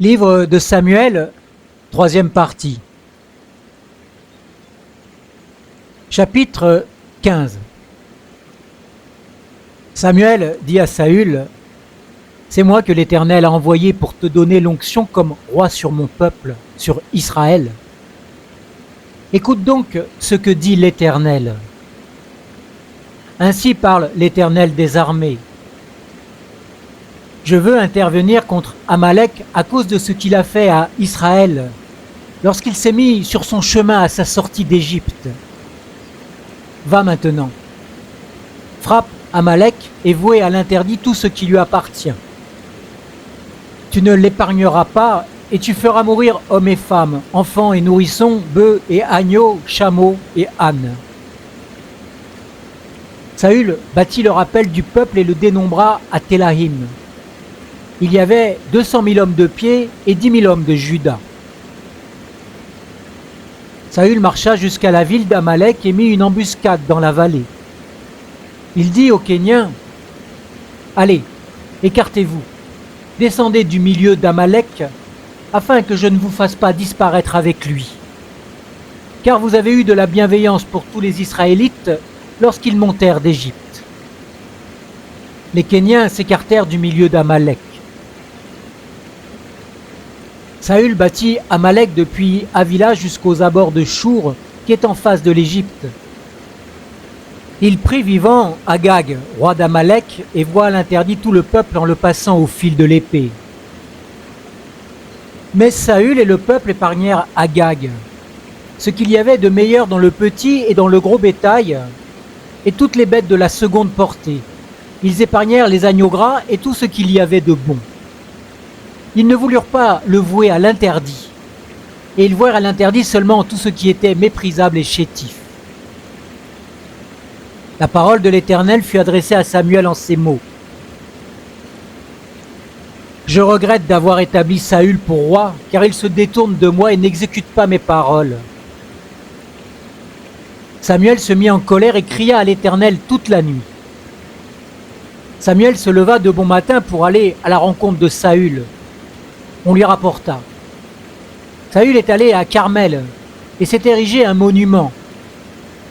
Livre de Samuel, troisième partie. Chapitre 15. Samuel dit à Saül, « C'est moi que l'Éternel a envoyé pour te donner l'onction comme roi sur mon peuple, sur Israël. Écoute donc ce que dit l'Éternel. Ainsi parle l'Éternel des armées. Je veux intervenir contre Amalek à cause de ce qu'il a fait à Israël lorsqu'il s'est mis sur son chemin à sa sortie d'Égypte. Va maintenant, frappe Amalek et vouez à l'interdit tout ce qui lui appartient. Tu ne l'épargneras pas et tu feras mourir hommes et femmes, enfants et nourrissons, bœufs et agneaux, chameaux et ânes. » Saül battit le rappel du peuple et le dénombra à Télahim. Il y avait 200 000 hommes de pied et 10 000 hommes de Juda. Saül marcha jusqu'à la ville d'Amalek et mit une embuscade dans la vallée. Il dit aux Kéniens, « Allez, écartez-vous, descendez du milieu d'Amalek, afin que je ne vous fasse pas disparaître avec lui. Car vous avez eu de la bienveillance pour tous les Israélites lorsqu'ils montèrent d'Égypte. » Les Kéniens s'écartèrent du milieu d'Amalek. Saül battit Amalek depuis Havila jusqu'aux abords de Chour, qui est en face de l'Égypte. Il prit vivant Agag, roi d'Amalek, et voile interdit tout le peuple en le passant au fil de l'épée. Mais Saül et le peuple épargnèrent Agag, ce qu'il y avait de meilleur dans le petit et dans le gros bétail, et toutes les bêtes de la seconde portée. Ils épargnèrent les agneaux gras et tout ce qu'il y avait de bon. Ils ne voulurent pas le vouer à l'interdit, et ils vouèrent à l'interdit seulement tout ce qui était méprisable et chétif. La parole de l'Éternel fut adressée à Samuel en ces mots. « Je regrette d'avoir établi Saül pour roi, car il se détourne de moi et n'exécute pas mes paroles. » Samuel se mit en colère et cria à l'Éternel toute la nuit. Samuel se leva de bon matin pour aller à la rencontre de Saül. On lui rapporta. Saül est allé à Carmel et s'est érigé un monument.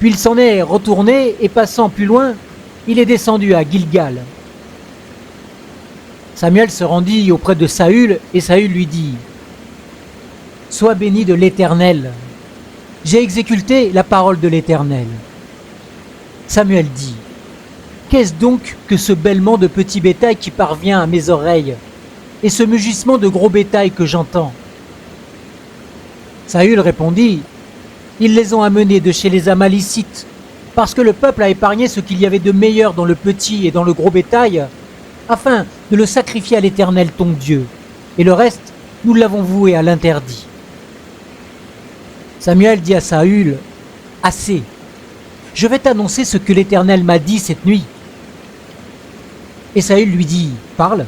Puis il s'en est retourné et passant plus loin, il est descendu à Gilgal. Samuel se rendit auprès de Saül et Saül lui dit « Sois béni de l'Éternel. J'ai exécuté la parole de l'Éternel. » Samuel dit « Qu'est-ce donc que ce bêlement de petit bétail qui parvient à mes oreilles et ce mugissement de gros bétail que j'entends ?» Saül répondit « Ils les ont amenés de chez les Amalicites, parce que le peuple a épargné ce qu'il y avait de meilleur dans le petit et dans le gros bétail, afin de le sacrifier à l'Éternel ton Dieu, et le reste, nous l'avons voué à l'interdit. » Samuel dit à Saül, « Assez, je vais t'annoncer ce que l'Éternel m'a dit cette nuit. » Et Saül lui dit, « Parle. »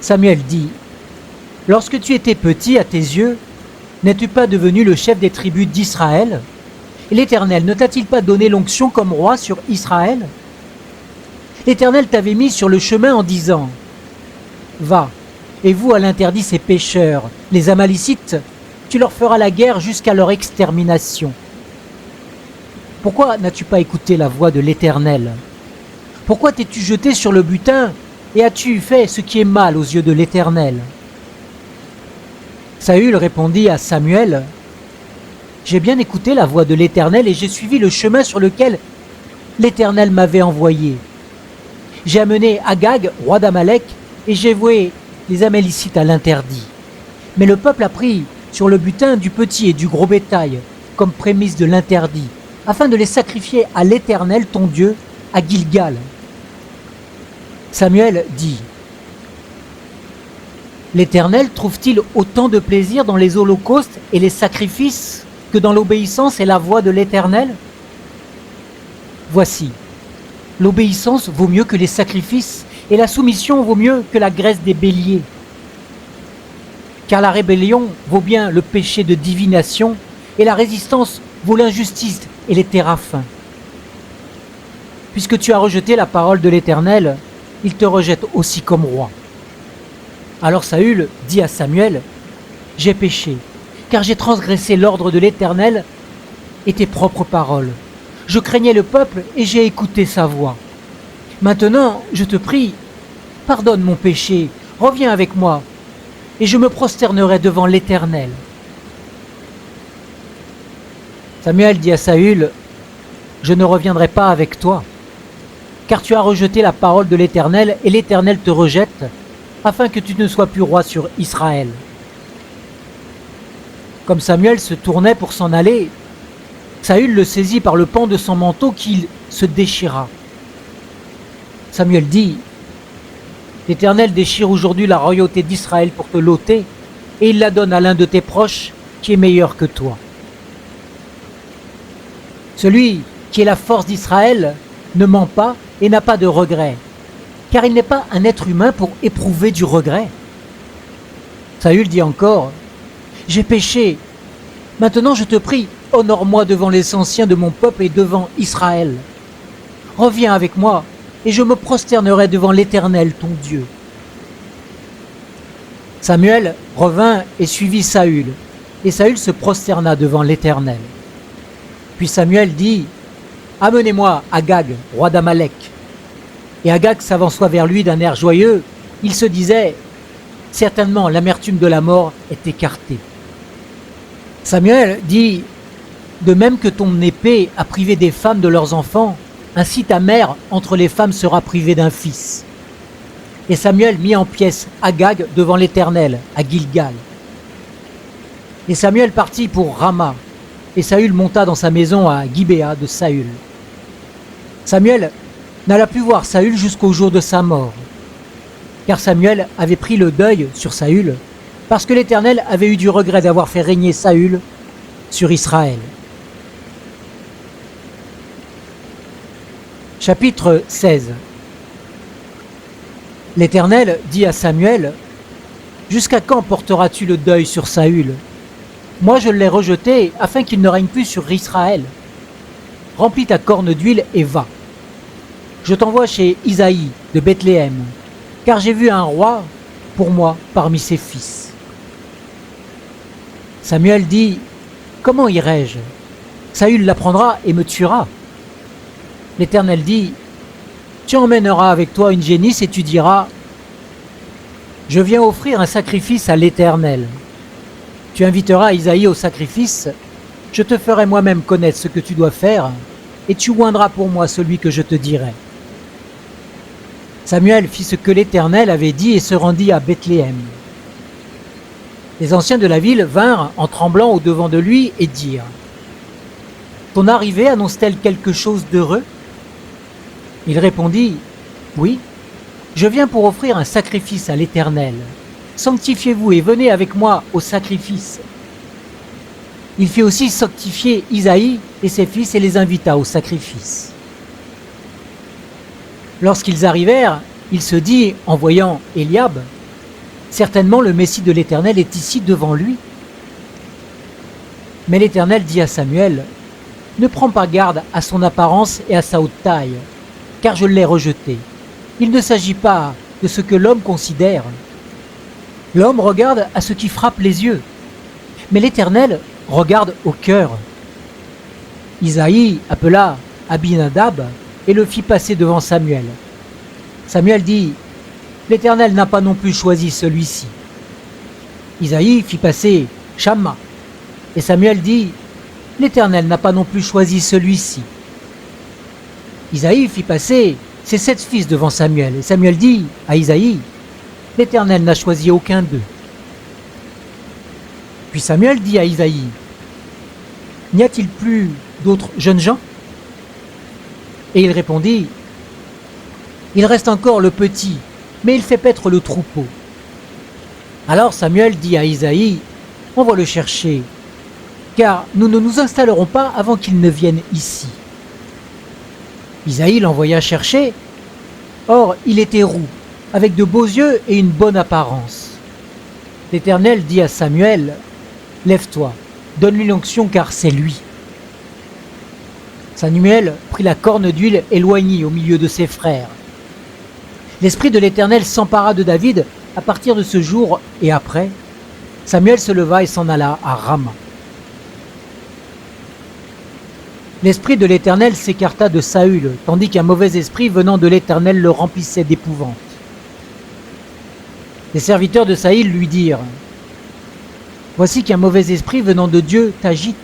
Samuel dit, « Lorsque tu étais petit à tes yeux, n'es-tu pas devenu le chef des tribus d'Israël? Et l'Éternel ne t'a-t-il pas donné l'onction comme roi sur Israël? L'Éternel t'avait mis sur le chemin en disant, « Va, et voue à l'interdit ces pécheurs, les Amalicites, tu leur feras la guerre jusqu'à leur extermination. Pourquoi n'as-tu pas écouté la voix de l'Éternel? Pourquoi t'es-tu jeté sur le butin et as-tu fait ce qui est mal aux yeux de l'Éternel? » Saül répondit à Samuel, « J'ai bien écouté la voix de l'Éternel et j'ai suivi le chemin sur lequel l'Éternel m'avait envoyé. J'ai amené Agag, roi d'Amalek, et j'ai voué les Amalicites à l'interdit. Mais le peuple a pris sur le butin du petit et du gros bétail, comme prémisse de l'interdit, afin de les sacrifier à l'Éternel ton Dieu, à Gilgal. » Samuel dit, « L'Éternel trouve-t-il autant de plaisir dans les holocaustes et les sacrifices que dans l'obéissance et la voix de l'Éternel? Voici, l'obéissance vaut mieux que les sacrifices et la soumission vaut mieux que la graisse des béliers. Car la rébellion vaut bien le péché de divination et la résistance vaut l'injustice et les téraphins. Puisque tu as rejeté la parole de l'Éternel, il te rejette aussi comme roi. Alors Saül dit à Samuel, « J'ai péché, car j'ai transgressé l'ordre de l'Éternel et tes propres paroles. Je craignais le peuple et j'ai écouté sa voix. Maintenant, je te prie, pardonne mon péché, reviens avec moi, et je me prosternerai devant l'Éternel. » Samuel dit à Saül, « Je ne reviendrai pas avec toi, car tu as rejeté la parole de l'Éternel, et l'Éternel te rejette, afin que tu ne sois plus roi sur Israël. » Comme Samuel se tournait pour s'en aller, Saül le saisit par le pan de son manteau qu'il se déchira. Samuel dit, « L'Éternel déchire aujourd'hui la royauté d'Israël pour te l'ôter, et il la donne à l'un de tes proches qui est meilleur que toi. » Celui qui est la force d'Israël ne ment pas et n'a pas de regret, car il n'est pas un être humain pour éprouver du regret. Saül dit encore, « J'ai péché, maintenant je te prie, honore-moi devant les anciens de mon peuple et devant Israël. Reviens avec moi, et je me prosternerai devant l'Éternel ton Dieu. » Samuel revint et suivit Saül, et Saül se prosterna devant l'Éternel. Puis Samuel dit, « Amenez-moi Agag, roi d'Amalek. » Et Agag s'avança vers lui d'un air joyeux. Il se disait, « Certainement l'amertume de la mort est écartée. » Samuel dit, « De même que ton épée a privé des femmes de leurs enfants, ainsi ta mère entre les femmes sera privée d'un fils. » Et Samuel mit en pièces Agag devant l'Éternel, à Gilgal. Et Samuel partit pour Rama, et Saül monta dans sa maison à Gibéa de Saül. Samuel n'alla plus voir Saül jusqu'au jour de sa mort, car Samuel avait pris le deuil sur Saül, parce que l'Éternel avait eu du regret d'avoir fait régner Saül sur Israël. Chapitre 16. L'Éternel dit à Samuel, « Jusqu'à quand porteras-tu le deuil sur Saül ? Moi je l'ai rejeté afin qu'il ne règne plus sur Israël. Remplis ta corne d'huile et va. Je t'envoie chez Isaïe de Bethléem, car j'ai vu un roi pour moi parmi ses fils. » Samuel dit, « Comment irai-je ? Saül l'apprendra et me tuera. » L'Éternel dit, « Tu emmèneras avec toi une génisse et tu diras, « Je viens offrir un sacrifice à l'Éternel. » Tu inviteras Isaïe au sacrifice, je te ferai moi-même connaître ce que tu dois faire, et tu oindras pour moi celui que je te dirai. » Samuel fit ce que l'Éternel avait dit et se rendit à Bethléem. Les anciens de la ville vinrent en tremblant au-devant de lui et dirent, « Ton arrivée annonce-t-elle quelque chose d'heureux ?» Il répondit, « Oui, je viens pour offrir un sacrifice à l'Éternel. Sanctifiez-vous et venez avec moi au sacrifice. » Il fit aussi sanctifier Isaïe et ses fils et les invita au sacrifice. Lorsqu'ils arrivèrent, il se dit, en voyant Éliab, « Certainement le Messie de l'Éternel est ici devant lui. » Mais l'Éternel dit à Samuel, « Ne prends pas garde à son apparence et à sa haute taille, car je l'ai rejeté. Il ne s'agit pas de ce que l'homme considère. L'homme regarde à ce qui frappe les yeux, mais l'Éternel regarde au cœur. » Isaïe appela Abinadab et le fit passer devant Samuel. Samuel dit, « L'Éternel n'a pas non plus choisi celui-ci. » Isaïe fit passer Shamma, et Samuel dit, « L'Éternel n'a pas non plus choisi celui-ci. » Isaïe fit passer ses 7 fils devant Samuel, et Samuel dit à Isaïe, « L'Éternel n'a choisi aucun d'eux. » Puis Samuel dit à Isaïe, « N'y a-t-il plus d'autres jeunes gens ?» Et il répondit, « Il reste encore le petit, mais il fait paître le troupeau. » Alors Samuel dit à Isaïe, « On va le chercher, car nous ne nous installerons pas avant qu'il ne vienne ici. » Isaïe l'envoya chercher. Or, il était roux, avec de beaux yeux et une bonne apparence. L'Éternel dit à Samuel, « Lève-toi, donne-lui l'onction car c'est lui. » Samuel prit la corne d'huile et l'oignit au milieu de ses frères. L'Esprit de l'Éternel s'empara de David À partir de ce jour et après, Samuel se leva et s'en alla à Rama. L'esprit de l'Éternel s'écarta de Saül, tandis qu'un mauvais esprit venant de l'Éternel le remplissait d'épouvante. Les serviteurs de Saül lui dirent : « Voici qu'un mauvais esprit venant de Dieu t'agite.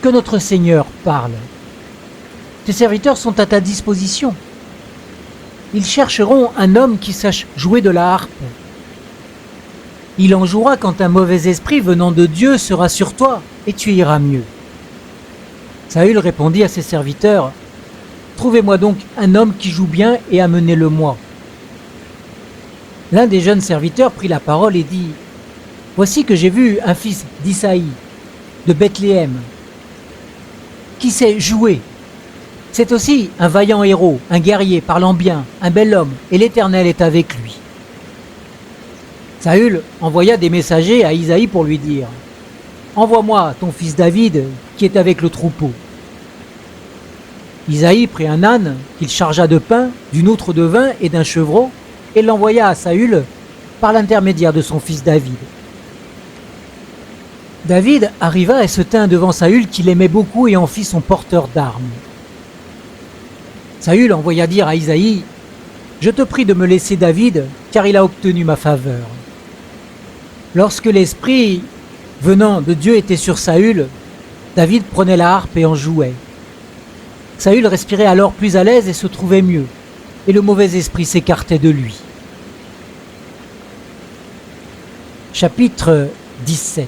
Que notre Seigneur parle. Tes serviteurs sont à ta disposition. Ils chercheront un homme qui sache jouer de la harpe. Il en jouera quand un mauvais esprit venant de Dieu sera sur toi, et tu iras mieux. » Saül répondit à ses serviteurs : « Trouvez-moi donc un homme qui joue bien et amenez-le-moi. » L'un des jeunes serviteurs prit la parole et dit : « Voici que j'ai vu un fils d'Isaïe, de Bethléem, qui sait jouer. C'est aussi un vaillant héros, un guerrier parlant bien, un bel homme, et l'Éternel est avec lui. » Saül envoya des messagers à Isaïe pour lui dire : « Envoie-moi ton fils David qui est avec le troupeau. » Isaïe prit un âne qu'il chargea de pain, d'une outre de vin et d'un chevreau, et l'envoya à Saül par l'intermédiaire de son fils David. David arriva et se tint devant Saül qu'il aimait beaucoup et en fit son porteur d'armes. Saül envoya dire à Isaïe : « Je te prie de me laisser David, car il a obtenu ma faveur. » Lorsque l'esprit venant de Dieu était sur Saül, David prenait la harpe et en jouait. Saül respirait alors plus à l'aise et se trouvait mieux, et le mauvais esprit s'écartait de lui. Chapitre 17.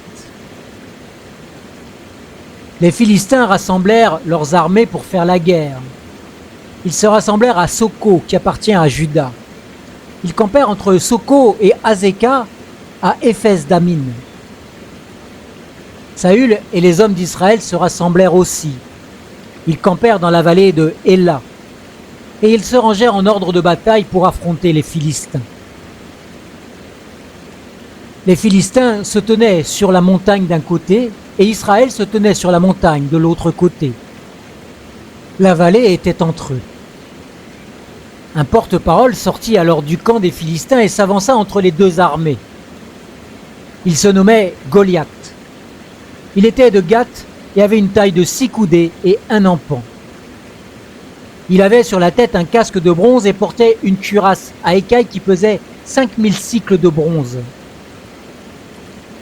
Les Philistins rassemblèrent leurs armées pour faire la guerre. Ils se rassemblèrent à Soko, qui appartient à Juda. Ils campèrent entre Soko et Azekah, à Éphes-Damin. Saül et les hommes d'Israël se rassemblèrent aussi. Ils campèrent dans la vallée de Éla, et ils se rangèrent en ordre de bataille pour affronter les Philistins. Les Philistins se tenaient sur la montagne d'un côté, et Israël se tenait sur la montagne de l'autre côté. La vallée était entre eux. Un porte-parole sortit alors du camp des Philistins et s'avança entre les deux armées. Il se nommait Goliath. Il était de Gath et avait une taille de 6 coudées et 1 empan. Il avait sur la tête un casque de bronze et portait une cuirasse à écailles qui pesait 5000 cycles de bronze.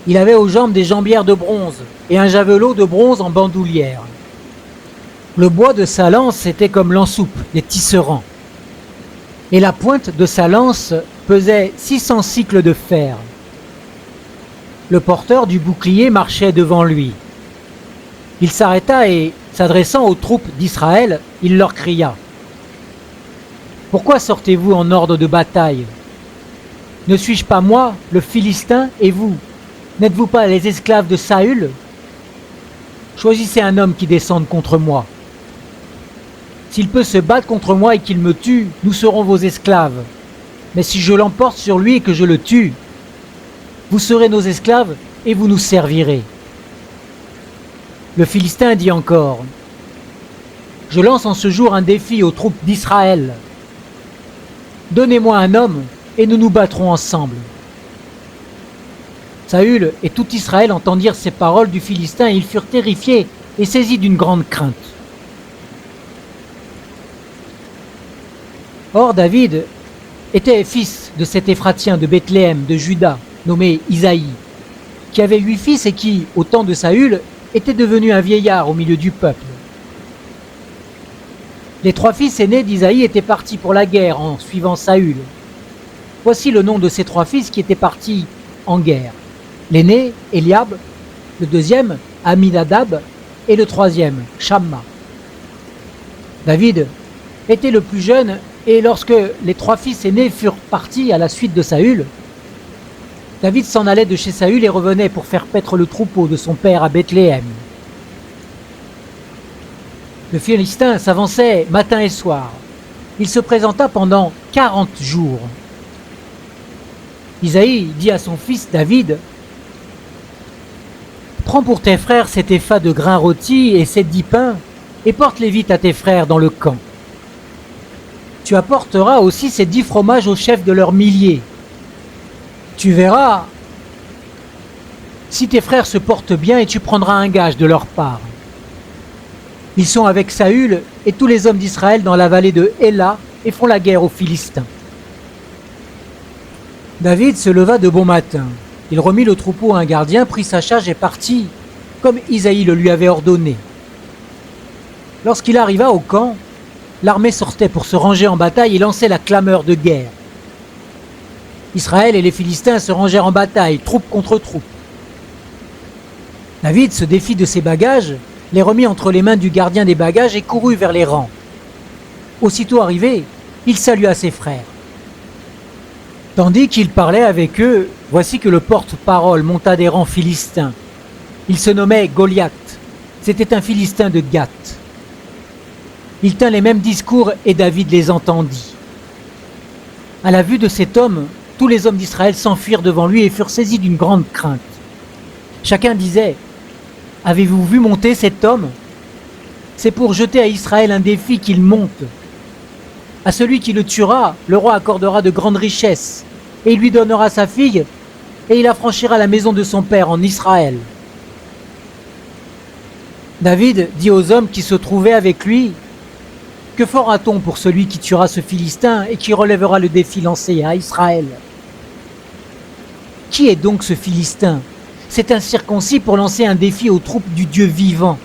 Il avait aux jambes des jambières de bronze et un javelot de bronze en bandoulière. Le bois de sa lance était comme l'ensoupe des tisserands. Et la pointe de sa lance pesait 600 cycles de fer. Le porteur du bouclier marchait devant lui. Il s'arrêta et, s'adressant aux troupes d'Israël, il leur cria : « Pourquoi sortez-vous en ordre de bataille ? Ne suis-je pas moi, le Philistin, et vous ? N'êtes-vous pas les esclaves de Saül ? Choisissez un homme qui descende contre moi. S'il peut se battre contre moi et qu'il me tue, nous serons vos esclaves. Mais si je l'emporte sur lui et que je le tue, vous serez nos esclaves et vous nous servirez. » Le Philistin dit encore : « Je lance en ce jour un défi aux troupes d'Israël. Donnez-moi un homme et nous nous battrons ensemble. » Saül et tout Israël entendirent ces paroles du Philistin et ils furent terrifiés et saisis d'une grande crainte. Or David était fils de cet Éphratien de Bethléem de Juda, nommé Isaïe, qui avait 8 fils et qui, au temps de Saül, était devenu un vieillard au milieu du peuple. Les 3 fils aînés d'Isaïe étaient partis pour la guerre en suivant Saül. Voici le nom de ces 3 fils qui étaient partis en guerre. L'aîné, Eliab, le deuxième, Aminadab, et le troisième, Shamma. David était le plus jeune, et lorsque les 3 fils aînés furent partis à la suite de Saül, David s'en allait de chez Saül et revenait pour faire paître le troupeau de son père à Bethléem. Le Philistin s'avançait matin et soir. Il se présenta pendant 40 jours. Isaïe dit à son fils David : « Prends pour tes frères cet épha de grains rôtis et ces 10 pains, et porte-les vite à tes frères dans le camp. Tu apporteras aussi ces 10 fromages aux chefs de leurs milliers, Tu verras si tes frères se portent bien et tu prendras un gage de leur part. Ils sont avec Saül et tous les hommes d'Israël dans la vallée de Héla et font la guerre aux Philistins. David se leva de bon matin. Il remit le troupeau à un gardien, prit sa charge et partit, comme Isaïe le lui avait ordonné. Lorsqu'il arriva au camp, l'armée sortait pour se ranger en bataille et lançait la clameur de guerre. Israël et les Philistins se rangèrent en bataille, troupe contre troupe. David se défit de ses bagages, les remit entre les mains du gardien des bagages et courut vers les rangs. Aussitôt arrivé, il salua ses frères. Tandis qu'il parlait avec eux, voici que le porte-parole monta des rangs philistins. Il se nommait Goliath. C'était un Philistin de Gath. Il tint les mêmes discours et David les entendit. À la vue de cet homme, tous les hommes d'Israël s'enfuirent devant lui et furent saisis d'une grande crainte. Chacun disait : « Avez-vous vu monter cet homme ? C'est pour jeter à Israël un défi qu'il monte. À celui qui le tuera, le roi accordera de grandes richesses, et il lui donnera sa fille, et il affranchira la maison de son père en Israël. » David dit aux hommes qui se trouvaient avec lui : « Que fera-t-on pour celui qui tuera ce Philistin et qui relèvera le défi lancé à Israël ? Qui est donc ce Philistin ? C'est un circoncis pour lancer un défi aux troupes du Dieu vivant. »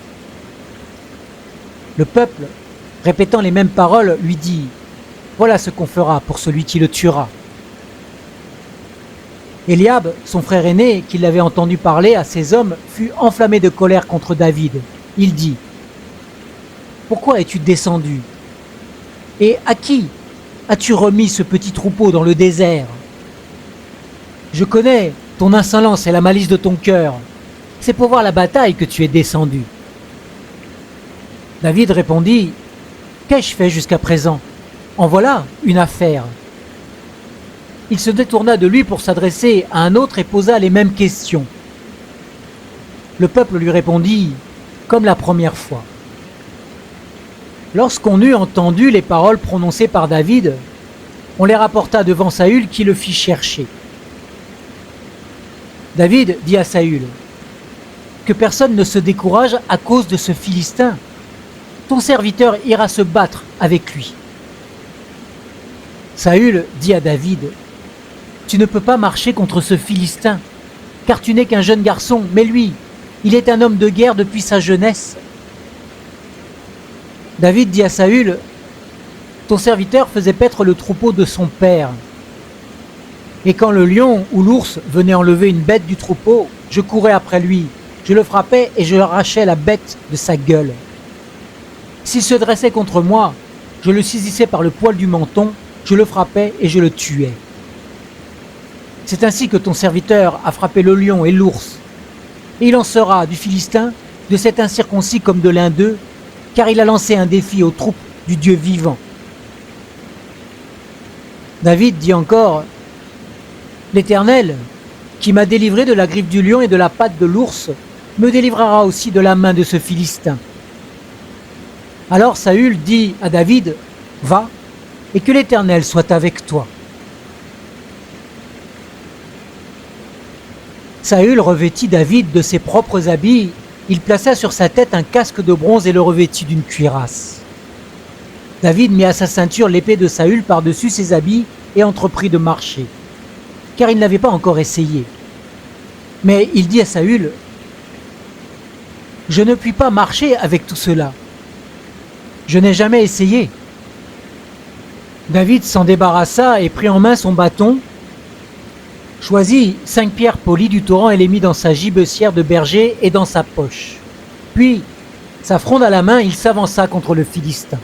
Le peuple, répétant les mêmes paroles, lui dit : « Voilà ce qu'on fera pour celui qui le tuera. » Eliab, son frère aîné, qui l'avait entendu parler à ces hommes, fut enflammé de colère contre David. Il dit : « Pourquoi es-tu descendu ? Et à qui as-tu remis ce petit troupeau dans le désert ? Je connais ton insolence et la malice de ton cœur. C'est pour voir la bataille que tu es descendu. » David répondit : « Qu'ai-je fait jusqu'à présent ? En voilà une affaire. » Il se détourna de lui pour s'adresser à un autre et posa les mêmes questions. Le peuple lui répondit comme la première fois. Lorsqu'on eut entendu les paroles prononcées par David, on les rapporta devant Saül qui le fit chercher. David dit à Saül : « Que personne ne se décourage à cause de ce Philistin. Ton serviteur ira se battre avec lui. » Saül dit à David : « Tu ne peux pas marcher contre ce Philistin, car tu n'es qu'un jeune garçon, mais lui, il est un homme de guerre depuis sa jeunesse. » David dit à Saül : « Ton serviteur faisait paître le troupeau de son père. Et quand le lion ou l'ours venait enlever une bête du troupeau, je courais après lui, je le frappais et je arrachais la bête de sa gueule. S'il se dressait contre moi, je le saisissais par le poil du menton, je le frappais et je le tuais. C'est ainsi que ton serviteur a frappé le lion et l'ours. Et il en sera du Philistin, de cet incirconcis comme de l'un d'eux, car il a lancé un défi aux troupes du Dieu vivant. » David dit encore : « L'Éternel, qui m'a délivré de la griffe du lion et de la patte de l'ours, me délivrera aussi de la main de ce Philistin. » Alors Saül dit à David : « Va, et que l'Éternel soit avec toi. » Saül revêtit David de ses propres habits, il plaça sur sa tête un casque de bronze et le revêtit d'une cuirasse. David mit à sa ceinture l'épée de Saül par-dessus ses habits et entreprit de marcher, car il n'avait pas encore essayé. Mais il dit à Saül : « Je ne puis pas marcher avec tout cela. Je n'ai jamais essayé. » David s'en débarrassa et prit en main son bâton, choisit 5 pierres polies du torrent et les mit dans sa gibecière de berger et dans sa poche. Puis, sa fronde à la main, il s'avança contre le Philistin.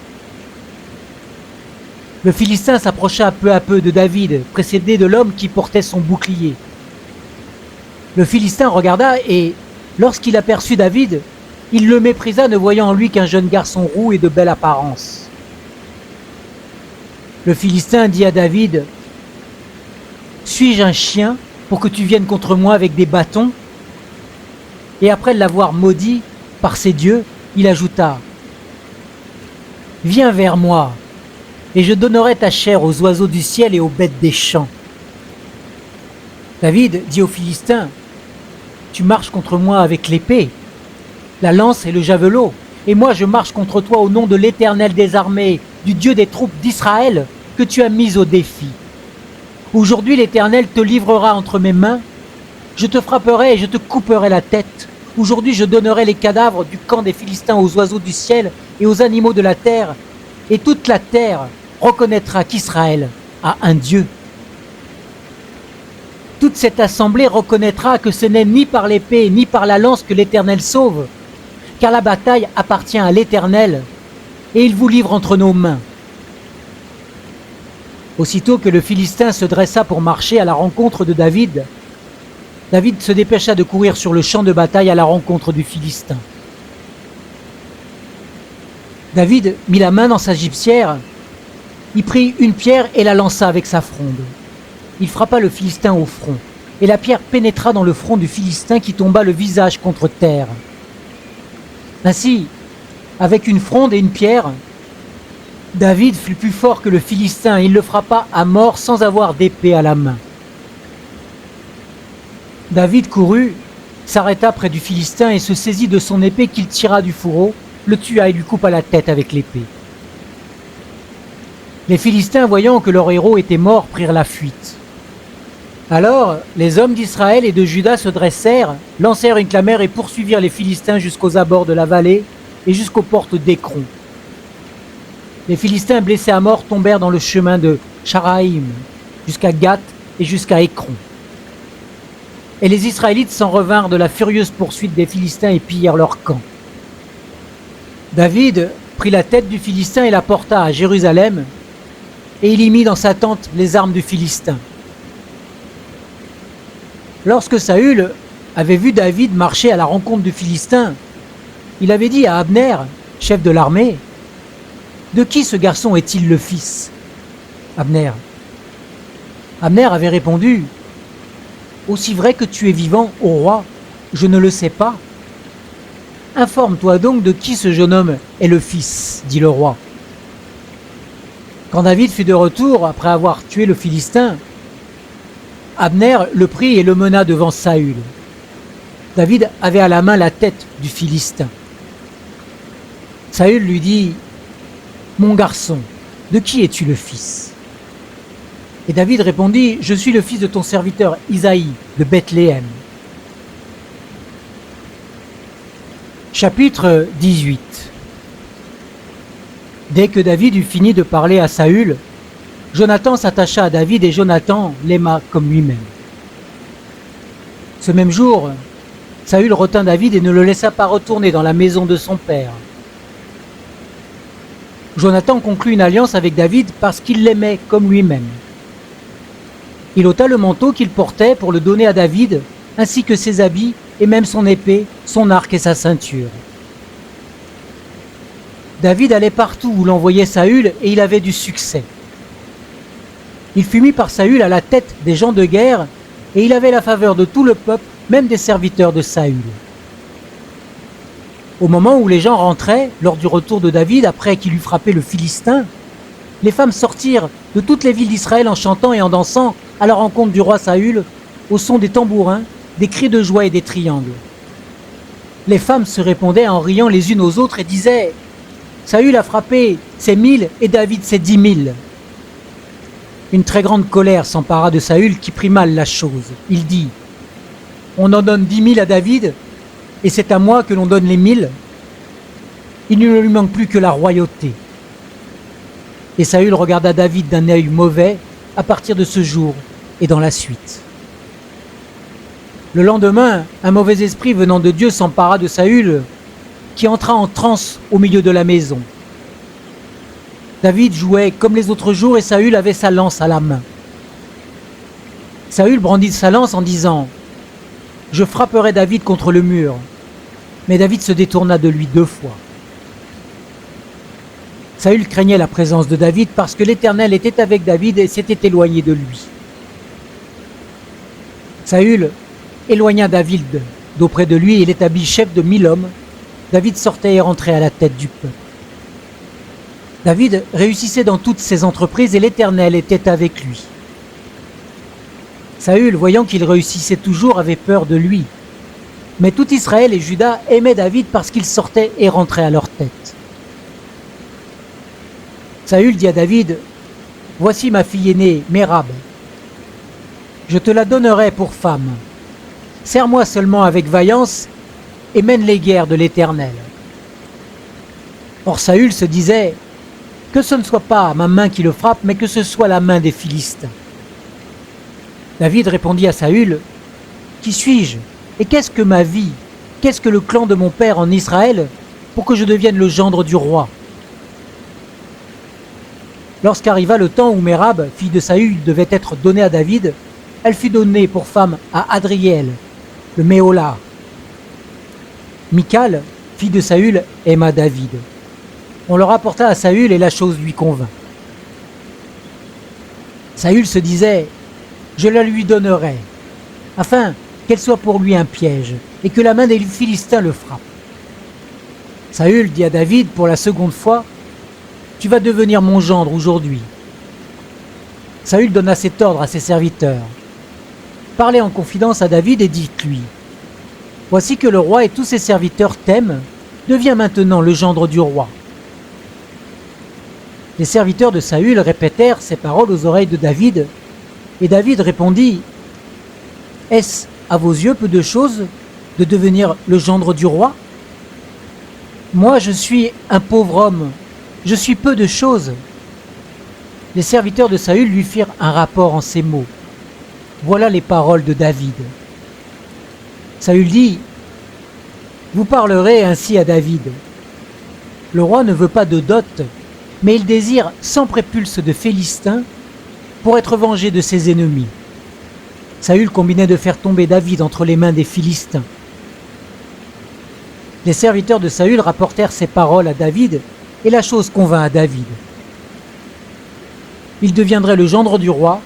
Le Philistin s'approcha peu à peu de David, précédé de l'homme qui portait son bouclier. Le Philistin regarda et, lorsqu'il aperçut David, il le méprisa, ne voyant en lui qu'un jeune garçon roux et de belle apparence. Le Philistin dit à David : « Suis-je un chien pour que tu viennes contre moi avec des bâtons ? » Et après l'avoir maudit par ses dieux, il ajouta : « Viens vers moi, et je donnerai ta chair aux oiseaux du ciel et aux bêtes des champs. » David dit aux Philistins, « Tu marches contre moi avec l'épée, la lance et le javelot, et moi je marche contre toi au nom de l'Éternel des armées, du Dieu des troupes d'Israël, que tu as mis au défi. Aujourd'hui l'Éternel te livrera entre mes mains, je te frapperai et je te couperai la tête. Aujourd'hui je donnerai les cadavres du camp des Philistins aux oiseaux du ciel et aux animaux de la terre, et toute la terre reconnaîtra qu'Israël a un Dieu. Toute cette assemblée reconnaîtra que ce n'est ni par l'épée ni par la lance que l'Éternel sauve, car la bataille appartient à l'Éternel, et il vous livre entre nos mains. » Aussitôt que le Philistin se dressa pour marcher à la rencontre de David, David se dépêcha de courir sur le champ de bataille à la rencontre du Philistin. David mit la main dans sa gibecière, y prit une pierre et la lança avec sa fronde. Il frappa le Philistin au front, et la pierre pénétra dans le front du Philistin qui tomba le visage contre terre. Ainsi, avec une fronde et une pierre, David fut plus fort que le Philistin et il le frappa à mort sans avoir d'épée à la main. David courut, s'arrêta près du Philistin et se saisit de son épée qu'il tira du fourreau, le tua et lui coupa la tête avec l'épée. Les Philistins, voyant que leur héros était mort, prirent la fuite. Alors, les hommes d'Israël et de Juda se dressèrent, lancèrent une clameur et poursuivirent les Philistins jusqu'aux abords de la vallée et jusqu'aux portes d'Écron. Les Philistins blessés à mort tombèrent dans le chemin de Charaïm, jusqu'à Gath et jusqu'à Écron. Et les Israélites s'en revinrent de la furieuse poursuite des Philistins et pillèrent leur camp. David prit la tête du Philistin et la porta à Jérusalem, et il y mit dans sa tente les armes du Philistin. Lorsque Saül avait vu David marcher à la rencontre du Philistin, il avait dit à Abner, chef de l'armée, « De qui ce garçon est-il le fils ?» Abner avait répondu, « Aussi vrai que tu es vivant, ô roi, je ne le sais pas. » « Informe-toi donc de qui ce jeune homme est le fils, dit le roi. » Quand David fut de retour après avoir tué le Philistin, Abner le prit et le mena devant Saül. David avait à la main la tête du Philistin. Saül lui dit, « Mon garçon, de qui es-tu le fils ?» Et David répondit, « Je suis le fils de ton serviteur Isaïe de Bethléem. » Chapitre 18. Dès que David eut fini de parler à Saül, Jonathan s'attacha à David et Jonathan l'aima comme lui-même. Ce même jour, Saül retint David et ne le laissa pas retourner dans la maison de son père. Jonathan conclut une alliance avec David parce qu'il l'aimait comme lui-même. Il ôta le manteau qu'il portait pour le donner à David, ainsi que ses habits et même son épée, son arc et sa ceinture. David allait partout où l'envoyait Saül et il avait du succès. Il fut mis par Saül à la tête des gens de guerre et il avait la faveur de tout le peuple, même des serviteurs de Saül. Au moment où les gens rentraient, lors du retour de David après qu'il eut frappé le Philistin, les femmes sortirent de toutes les villes d'Israël en chantant et en dansant à la rencontre du roi Saül, au son des tambourins, des cris de joie et des triangles. Les femmes se répondaient en riant les unes aux autres et disaient « Saül a frappé ses 1000 et David ses 10 000. » Une très grande colère s'empara de Saül qui prit mal la chose. Il dit « On en donne 10 000 à David et c'est à moi que l'on donne les 1000. Il ne lui manque plus que la royauté. » Et Saül regarda David d'un œil mauvais à partir de ce jour et dans la suite. Le lendemain, un mauvais esprit venant de Dieu s'empara de Saül, qui entra en transe au milieu de la maison. David jouait comme les autres jours et Saül avait sa lance à la main. Saül brandit sa lance en disant « Je frapperai David contre le mur. » Mais David se détourna de lui 2 fois. Saül craignait la présence de David parce que l'Éternel était avec David et s'était éloigné de lui. Saül éloigna David d'auprès de lui et l'établit chef de 1000 hommes. David sortait et rentrait à la tête du peuple. David réussissait dans toutes ses entreprises et l'Éternel était avec lui. Saül, voyant qu'il réussissait toujours, avait peur de lui. Mais tout Israël et Juda aimaient David parce qu'il sortait et rentrait à leur tête. Saül dit à David, « Voici ma fille aînée, Mérab. Je te la donnerai pour femme. Sers-moi seulement avec vaillance et mène les guerres de l'Éternel. » Or Saül se disait, « Que ce ne soit pas ma main qui le frappe, mais que ce soit la main des Philistins. » David répondit à Saül, « Qui suis-je? Et qu'est-ce que ma vie? Qu'est-ce que le clan de mon père en Israël pour que je devienne le gendre du roi ?» Lorsqu'arriva le temps où Mérab, fille de Saül, devait être donnée à David, elle fut donnée pour femme à Adriel, le Méhola. Michal, fille de Saül, aima David. On le rapporta à Saül et la chose lui convint. Saül se disait, « Je la lui donnerai, afin qu'elle soit pour lui un piège, et que la main des Philistins le frappe. » Saül dit à David pour la seconde fois, « Tu vas devenir mon gendre aujourd'hui. » Saül donna cet ordre à ses serviteurs. « Parlez en confidence à David et dites-lui, « Voici que le roi et tous ses serviteurs t'aiment, deviens maintenant le gendre du roi. » Les serviteurs de Saül répétèrent ces paroles aux oreilles de David, et David répondit, « Est-ce à vos yeux peu de chose de devenir le gendre du roi? Moi je suis un pauvre homme, je suis peu de choses. » Les serviteurs de Saül lui firent un rapport en ces mots. Voilà les paroles de David. Saül dit, « Vous parlerez ainsi à David. Le roi ne veut pas de dot, mais il désire 100 prépulses de Philistins pour être vengé de ses ennemis. » Saül combinait de faire tomber David entre les mains des Philistins. Les serviteurs de Saül rapportèrent ces paroles à David, et la chose convint à David. Il deviendrait le gendre du roi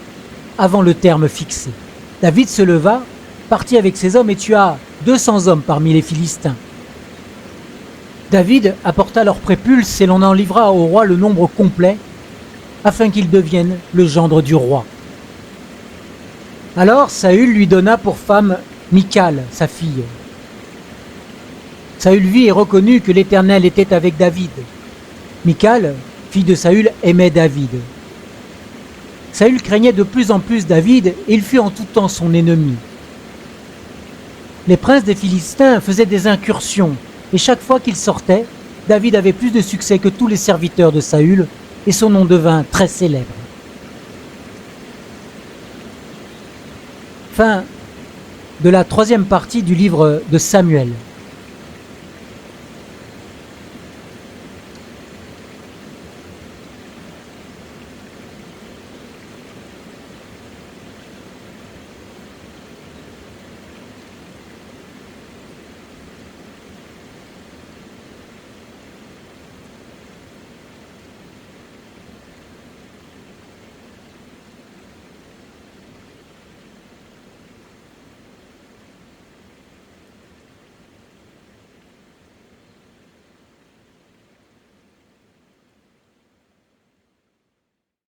avant le terme fixé. David se leva, partit avec ses hommes et tua 200 hommes parmi les Philistins. David apporta leurs prépulses et l'on en livra au roi le nombre complet, afin qu'il devienne le gendre du roi. Alors Saül lui donna pour femme Michal, sa fille. Saül vit et reconnut que l'Éternel était avec David. Michal, fille de Saül, aimait David. Saül craignait de plus en plus David et il fut en tout temps son ennemi. Les princes des Philistins faisaient des incursions et chaque fois qu'ils sortaient, David avait plus de succès que tous les serviteurs de Saül et son nom devint très célèbre. Fin de la 3e partie du livre de Samuel.